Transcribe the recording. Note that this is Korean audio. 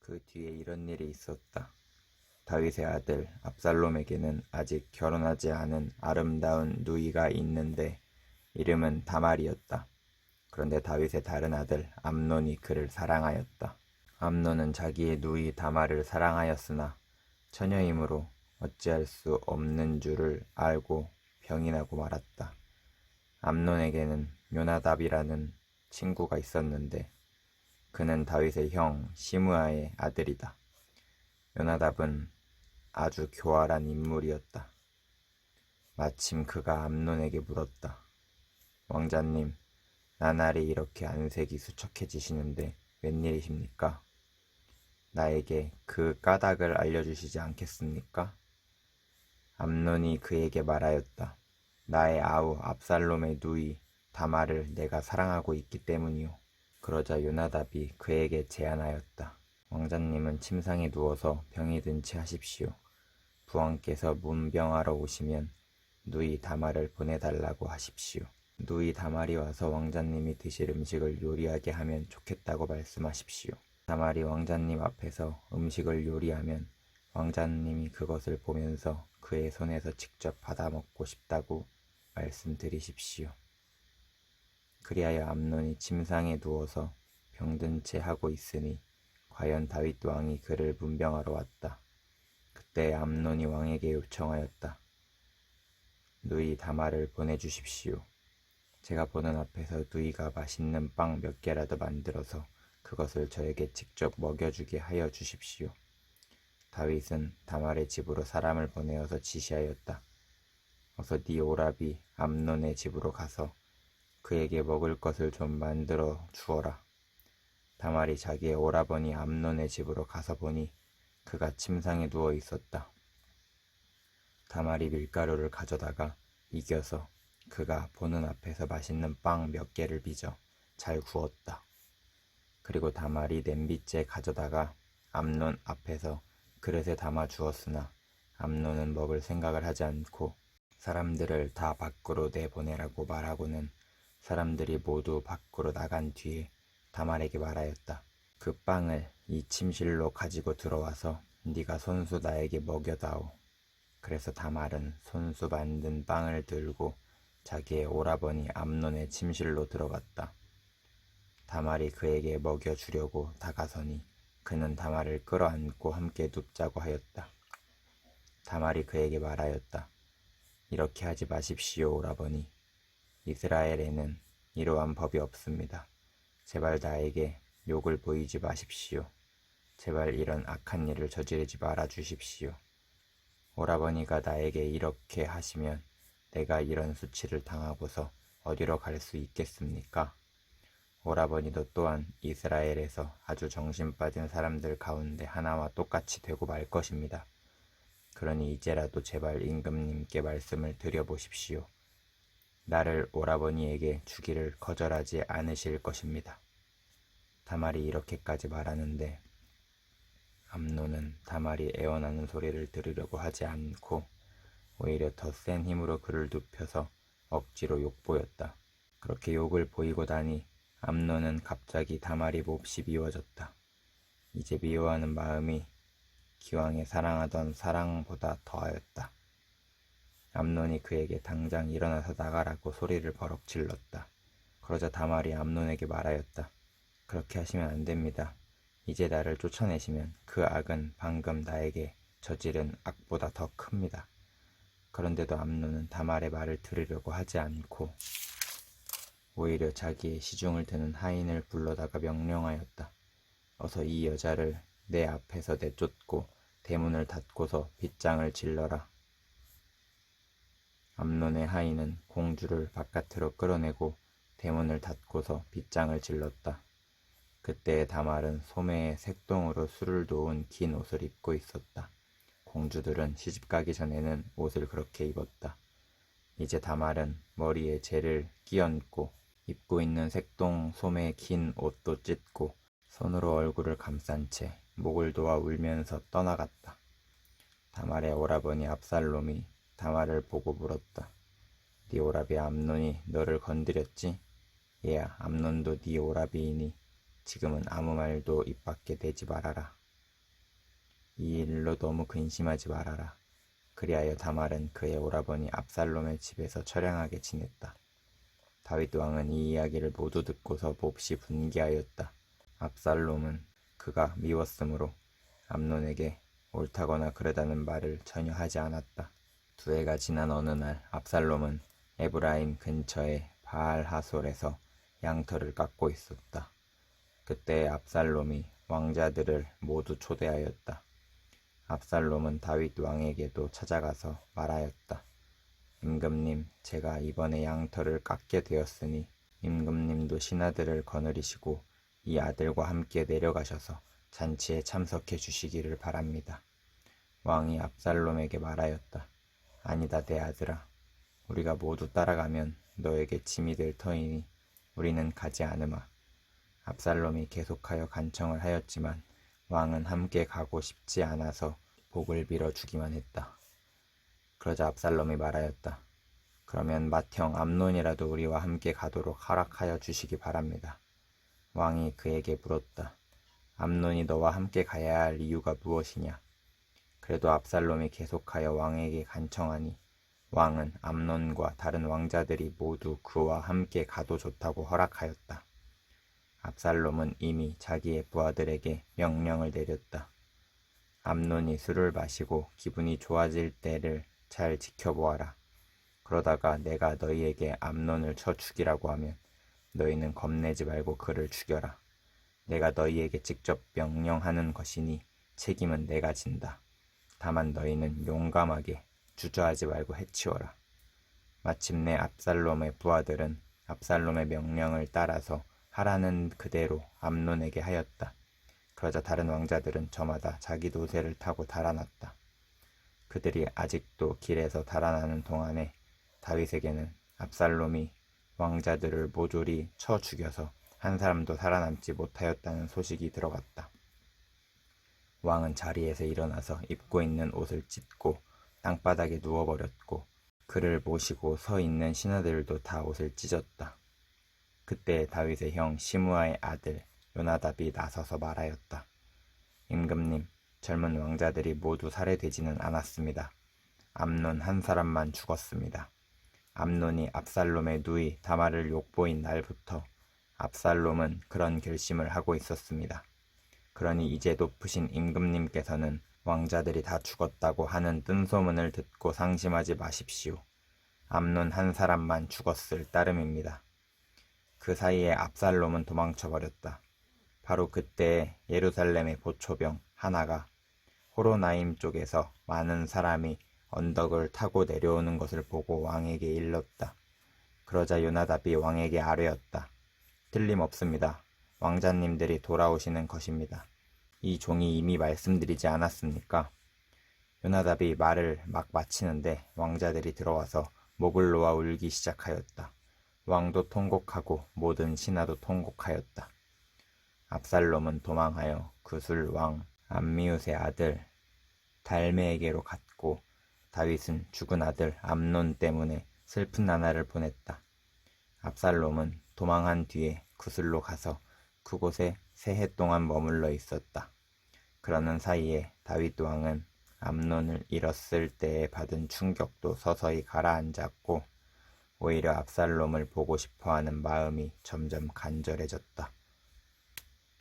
그 뒤에 이런 일이 있었다. 다윗의 아들 압살롬에게는 아직 결혼하지 않은 아름다운 누이가 있는데 이름은 다말이었다. 그런데 다윗의 다른 아들 암논이 그를 사랑하였다. 암논은 자기의 누이 다말을 사랑하였으나 처녀이므로 어찌할 수 없는 줄을 알고 병이 나고 말았다. 암논에게는 요나답이라는 친구가 있었는데 그는 다윗의 형 시므아의 아들이다. 요나답은 아주 교활한 인물이었다. 마침 그가 암논에게 물었다. 왕자님, 나날이 이렇게 안색이 수척해지시는데 웬일이십니까? 나에게 그 까닭을 알려주시지 않겠습니까? 암논이 그에게 말하였다. 나의 아우 압살롬의 누이 다말을 내가 사랑하고 있기 때문이오. 그러자 요나답이 그에게 제안하였다. 왕자님은 침상에 누워서 병이 든 채 하십시오. 부왕께서 문병하러 오시면 누이 다말을 보내달라고 하십시오. 누이 다말이 와서 왕자님이 드실 음식을 요리하게 하면 좋겠다고 말씀하십시오. 다말이 왕자님 앞에서 음식을 요리하면 왕자님이 그것을 보면서 그의 손에서 직접 받아 먹고 싶다고 말씀드리십시오. 그리하여 암논이 침상에 누워서 병든 채 하고 있으니 과연 다윗 왕이 그를 문병하러 왔다. 그때 암논이 왕에게 요청하였다. 누이 다말을 보내주십시오. 제가 보는 앞에서 누이가 맛있는 빵 몇 개라도 만들어서 그것을 저에게 직접 먹여주게 하여 주십시오. 다윗은 다말의 집으로 사람을 보내어서 지시하였다. 어서 네 오라비 암논의 집으로 가서 그에게 먹을 것을 좀 만들어 주어라. 다말이 자기의 오라버니 암논의 집으로 가서 보니 그가 침상에 누워 있었다. 다말이 밀가루를 가져다가 이겨서 그가 보는 앞에서 맛있는 빵 몇 개를 빚어 잘 구웠다. 그리고 다말이 냄비째 가져다가 암논 앞에서 그릇에 담아 주었으나 암논은 먹을 생각을 하지 않고 사람들을 다 밖으로 내보내라고 말하고는 사람들이 모두 밖으로 나간 뒤에 다말에게 말하였다. 그 빵을 이 침실로 가지고 들어와서 네가 손수 나에게 먹여다오. 그래서 다말은 손수 만든 빵을 들고 자기의 오라버니 암논의 침실로 들어갔다. 다말이 그에게 먹여주려고 다가서니 그는 다말을 끌어안고 함께 눕자고 하였다. 다말이 그에게 말하였다. 이렇게 하지 마십시오, 오라버니. 이스라엘에는 이러한 법이 없습니다. 제발 나에게 욕을 보이지 마십시오. 제발 이런 악한 일을 저지르지 말아 주십시오. 오라버니가 나에게 이렇게 하시면 내가 이런 수치를 당하고서 어디로 갈 수 있겠습니까? 오라버니도 또한 이스라엘에서 아주 정신 빠진 사람들 가운데 하나와 똑같이 되고 말 것입니다. 그러니 이제라도 제발 임금님께 말씀을 드려보십시오. 나를 오라버니에게 주기를 거절하지 않으실 것입니다. 다말이 이렇게까지 말하는데 암논은 다말이 애원하는 소리를 들으려고 하지 않고 오히려 더 센 힘으로 그를 눕혀서 억지로 욕보였다. 그렇게 욕을 보이고 나니 암논은 갑자기 다말이 몹시 미워졌다. 이제 미워하는 마음이 기왕에 사랑하던 사랑보다 더하였다. 암논이 그에게 당장 일어나서 나가라고 소리를 버럭 질렀다. 그러자 다말이 암논에게 말하였다. 그렇게 하시면 안 됩니다. 이제 나를 쫓아내시면 그 악은 방금 나에게 저지른 악보다 더 큽니다. 그런데도 암논은 다말의 말을 들으려고 하지 않고 오히려 자기의 시중을 드는 하인을 불러다가 명령하였다. 어서 이 여자를 내 앞에서 내쫓고 대문을 닫고서 빗장을 질러라. 암논의 하인은 공주를 바깥으로 끌어내고 대문을 닫고서 빗장을 질렀다. 그때 다말은 소매에 색동으로 술을 놓은 긴 옷을 입고 있었다. 공주들은 시집가기 전에는 옷을 그렇게 입었다. 이제 다말은 머리에 재를 끼얹고 입고 있는 색동 소매 긴 옷도 찢고 손으로 얼굴을 감싼 채 목을 놓아 울면서 떠나갔다. 다말의 오라버니 압살롬이 다말을 보고 물었다. 네 오라비 암논이 너를 건드렸지? 얘야, 암논도 네 오라비이니 지금은 아무 말도 입 밖에 내지 말아라. 이 일로 너무 근심하지 말아라. 그리하여 다말은 그의 오라버니 압살롬의 집에서 처량하게 지냈다. 다윗 왕은 이 이야기를 모두 듣고서 몹시 분개하였다. 압살롬은 그가 미웠으므로 암논에게 옳다거나 그러다는 말을 전혀 하지 않았다. 두 해가 지난 어느 날 압살롬은 에브라임 근처의 바알 하솔에서 양털을 깎고 있었다. 그때 압살롬이 왕자들을 모두 초대하였다. 압살롬은 다윗 왕에게도 찾아가서 말하였다. 임금님, 제가 이번에 양털을 깎게 되었으니 임금님도 신하들을 거느리시고 이 아들과 함께 내려가셔서 잔치에 참석해 주시기를 바랍니다. 왕이 압살롬에게 말하였다. 아니다, 내 아들아. 우리가 모두 따라가면 너에게 짐이 될 터이니 우리는 가지 않으마. 압살롬이 계속하여 간청을 하였지만 왕은 함께 가고 싶지 않아서 복을 빌어 주기만 했다. 그러자 압살롬이 말하였다. 그러면 맏형 암논이라도 우리와 함께 가도록 허락하여 주시기 바랍니다. 왕이 그에게 물었다. 암논이 너와 함께 가야 할 이유가 무엇이냐? 그래도 압살롬이 계속하여 왕에게 간청하니 왕은 암논과 다른 왕자들이 모두 그와 함께 가도 좋다고 허락하였다. 압살롬은 이미 자기의 부하들에게 명령을 내렸다. 암논이 술을 마시고 기분이 좋아질 때를 잘 지켜보아라. 그러다가 내가 너희에게 암논을 쳐 죽이라고 하면 너희는 겁내지 말고 그를 죽여라. 내가 너희에게 직접 명령하는 것이니 책임은 내가 진다. 다만 너희는 용감하게 주저하지 말고 해치워라. 마침내 압살롬의 부하들은 압살롬의 명령을 따라서 하라는 그대로 암논에게 하였다. 그러자 다른 왕자들은 저마다 자기 노새를 타고 달아났다. 그들이 아직도 길에서 달아나는 동안에 다윗에게는 압살롬이 왕자들을 모조리 쳐 죽여서 한 사람도 살아남지 못하였다는 소식이 들어갔다. 왕은 자리에서 일어나서 입고 있는 옷을 찢고 땅바닥에 누워버렸고 그를 모시고 서 있는 신하들도 다 옷을 찢었다. 그때 다윗의 형 시므아의 아들 요나답이 나서서 말하였다. 임금님, 젊은 왕자들이 모두 살해되지는 않았습니다. 암논 한 사람만 죽었습니다. 암논이 압살롬의 누이 다말을 욕보인 날부터 압살롬은 그런 결심을 하고 있었습니다. 그러니 이제 높으신 임금님께서는 왕자들이 다 죽었다고 하는 뜬소문을 듣고 상심하지 마십시오. 암논 한 사람만 죽었을 따름입니다. 그 사이에 압살롬은 도망쳐버렸다. 바로 그때 예루살렘의 보초병 하나가 호로나임 쪽에서 많은 사람이 언덕을 타고 내려오는 것을 보고 왕에게 일렀다. 그러자 요나답이 왕에게 아뢰었다. 틀림없습니다. 왕자님들이 돌아오시는 것입니다. 이 종이 이미 말씀드리지 않았습니까? 요나답이 말을 막 마치는데 왕자들이 들어와서 목을 놓아 울기 시작하였다. 왕도 통곡하고 모든 신하도 통곡하였다. 압살롬은 도망하여 구술 왕 암미웃의 아들 달메에게로 갔고 다윗은 죽은 아들 암논 때문에 슬픈 나날을 보냈다. 압살롬은 도망한 뒤에 구슬로 가서 그곳에 3해 동안 머물러 있었다. 그러는 사이에 다윗 왕은 암논을 잃었을 때에 받은 충격도 서서히 가라앉았고 오히려 압살롬을 보고 싶어하는 마음이 점점 간절해졌다.